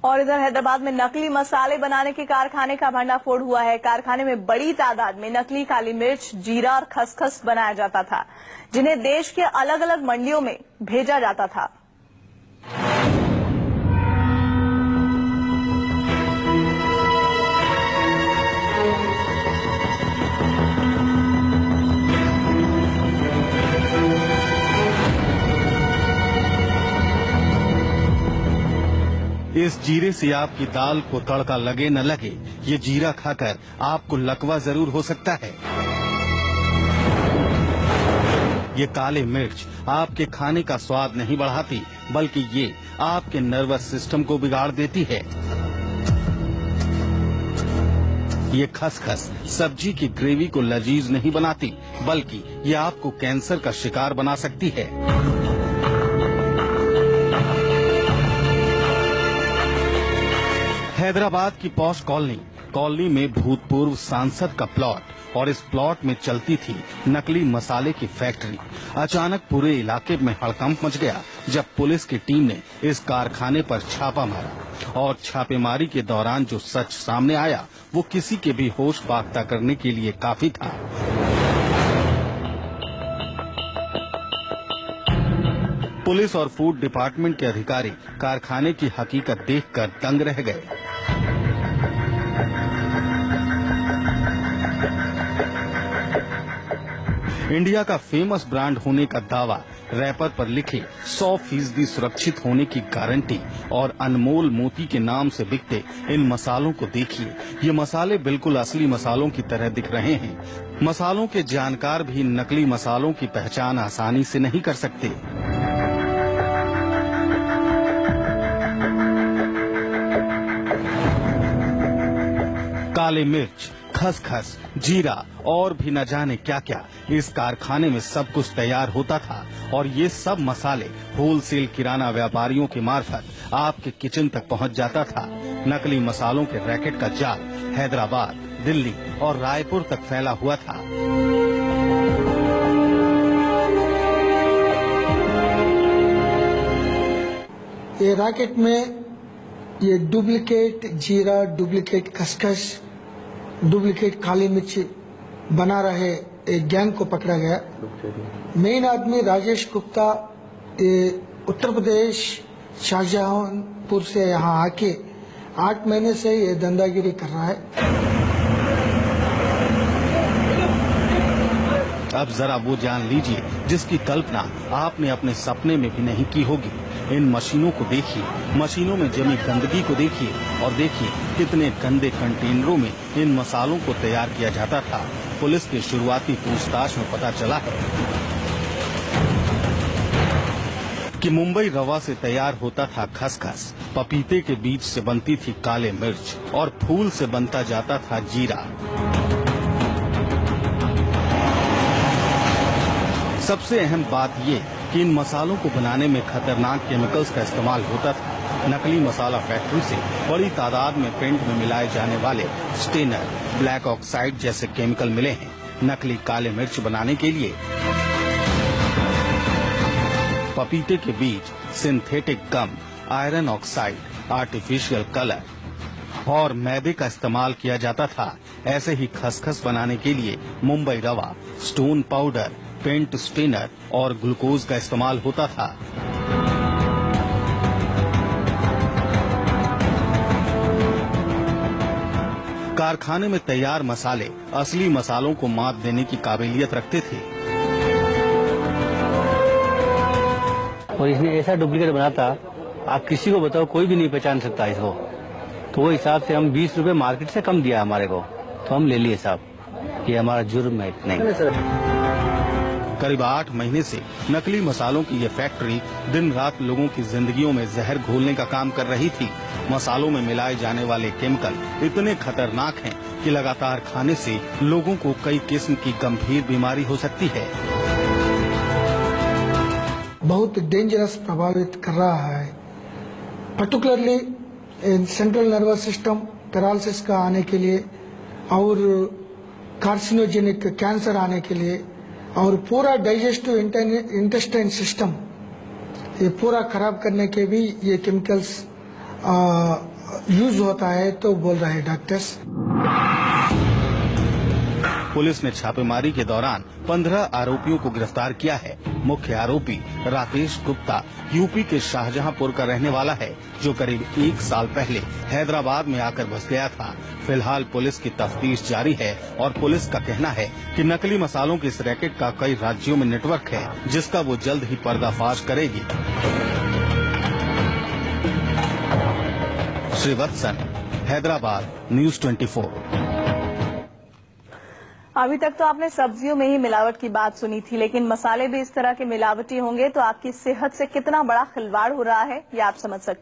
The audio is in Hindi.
और इधर हैदराबाद में नकली मसाले बनाने के कारखाने का भंडाफोड़ हुआ है। कारखाने में बड़ी तादाद में नकली काली मिर्च, जीरा और खसखस बनाया जाता था, जिन्हें देश के अलग अलग मंडियों में भेजा जाता था। इस जीरे से आपकी दाल को तड़का लगे न लगे, ये जीरा खाकर आपको लकवा जरूर हो सकता है। ये काले मिर्च आपके खाने का स्वाद नहीं बढ़ाती, बल्कि ये आपके नर्वस सिस्टम को बिगाड़ देती है। ये खसखस सब्जी की ग्रेवी को लजीज नहीं बनाती, बल्कि ये आपको कैंसर का शिकार बना सकती है। हैदराबाद की पॉश कॉलोनी में भूतपूर्व सांसद का प्लॉट और इस प्लॉट में चलती थी नकली मसाले की फैक्ट्री। अचानक पूरे इलाके में हड़कंप मच गया जब पुलिस की टीम ने इस कारखाने पर छापा मारा। और छापेमारी के दौरान जो सच सामने आया वो किसी के भी होश बाख्ता करने के लिए काफी था। पुलिस और फूड डिपार्टमेंट के अधिकारी कारखाने की हकीकत देखकर दंग रह गए। इंडिया का फेमस ब्रांड होने का दावा, रैपर पर लिखे 100% सुरक्षित होने की गारंटी और अनमोल मोती के नाम से बिकते इन मसालों को देखिए। ये मसाले बिल्कुल असली मसालों की तरह दिख रहे हैं। मसालों के जानकार भी नकली मसालों की पहचान आसानी से नहीं कर सकते। काले मिर्च, खसखस, जीरा और भी न जाने क्या क्या इस कारखाने में सब कुछ तैयार होता था। और ये सब मसाले होलसेल किराना व्यापारियों के मार्फत आपके किचन तक पहुंच जाता था। नकली मसालों के रैकेट का जाल हैदराबाद, दिल्ली और रायपुर तक फैला हुआ था। ये रैकेट में ये डुप्लीकेट जीरा, डुप्लीकेट खसखस, डुप्लीकेट काली मिर्च बना रहे एक गैंग को पकड़ा गया। मेन आदमी राजेश गुप्ता उत्तर प्रदेश शाहजहांपुर से यहाँ आके 8 महीने से ये धंधागिरी कर रहा है। अब जरा वो जान लीजिए जिसकी कल्पना आपने अपने सपने में भी नहीं की होगी। इन मशीनों को देखिए, मशीनों में जमी गंदगी को देखिए और देखिए कितने गंदे कंटेनरों में इन मसालों को तैयार किया जाता था। पुलिस की शुरुआती पूछताछ में पता चला है कि मुंबई रवा से तैयार होता था खसखस, पपीते के बीज से बनती थी काले मिर्च और फूल से बनता जाता था जीरा। सबसे अहम बात ये कि इन मसालों को बनाने में खतरनाक केमिकल्स का इस्तेमाल होता था। नकली मसाला फैक्ट्री से बड़ी तादाद में पेंट में मिलाए जाने वाले स्टेनर, ब्लैक ऑक्साइड जैसे केमिकल मिले हैं। नकली काले मिर्च बनाने के लिए पपीते के बीज, सिंथेटिक गम, आयरन ऑक्साइड, आर्टिफिशियल कलर और मैदे का इस्तेमाल किया जाता था। ऐसे ही खसखस बनाने के लिए मुंबई रवा, स्टोन पाउडर, पेंट स्टेनर और ग्लूकोज का इस्तेमाल होता था। कारखाने में तैयार मसाले असली मसालों को मात देने की काबिलियत रखते थे। और इसने ऐसा डुप्लीकेट बनाता, आप किसी को बताओ कोई भी नहीं पहचान सकता इसको। तो वो हिसाब से हम 20 रुपए मार्केट से कम दिया हमारे को, तो हम ले लिए साहब। ये हमारा जुर्म है नहीं। करीब 8 महीने से नकली मसालों की ये फैक्ट्री दिन रात लोगों की जिंदगियों में जहर घोलने का काम कर रही थी। मसालों में मिलाए जाने वाले केमिकल इतने खतरनाक हैं कि लगातार खाने से लोगों को कई किस्म की गंभीर बीमारी हो सकती है। बहुत डेंजरस प्रभावित कर रहा है, particularly central nervous system paralysis का आने के लिए और कार्सिनोजेनिक कैंसर आने के लिए और पूरा डाइजेस्टिव इंटेस्टाइन सिस्टम ये पूरा खराब करने के भी ये केमिकल्स यूज होता है तो बोल रहे हैं डॉक्टर्स। पुलिस ने छापेमारी के दौरान 15 आरोपियों को गिरफ्तार किया है। मुख्य आरोपी राकेश गुप्ता यूपी के शाहजहांपुर का रहने वाला है, जो करीब 1 साल पहले हैदराबाद में आकर बस गया था। फिलहाल पुलिस की तफ्तीश जारी है और पुलिस का कहना है कि नकली मसालों के इस रैकेट का कई राज्यों में नेटवर्क है, जिसका वो जल्द ही पर्दाफाश करेगी। श्रीवत्सन, हैदराबाद, न्यूज 24। अभी तक तो आपने सब्जियों में ही मिलावट की बात सुनी थी, लेकिन मसाले भी इस तरह के मिलावटी होंगे तो आपकी सेहत से कितना बड़ा खिलवाड़ हो रहा है ये आप समझ सकते हैं।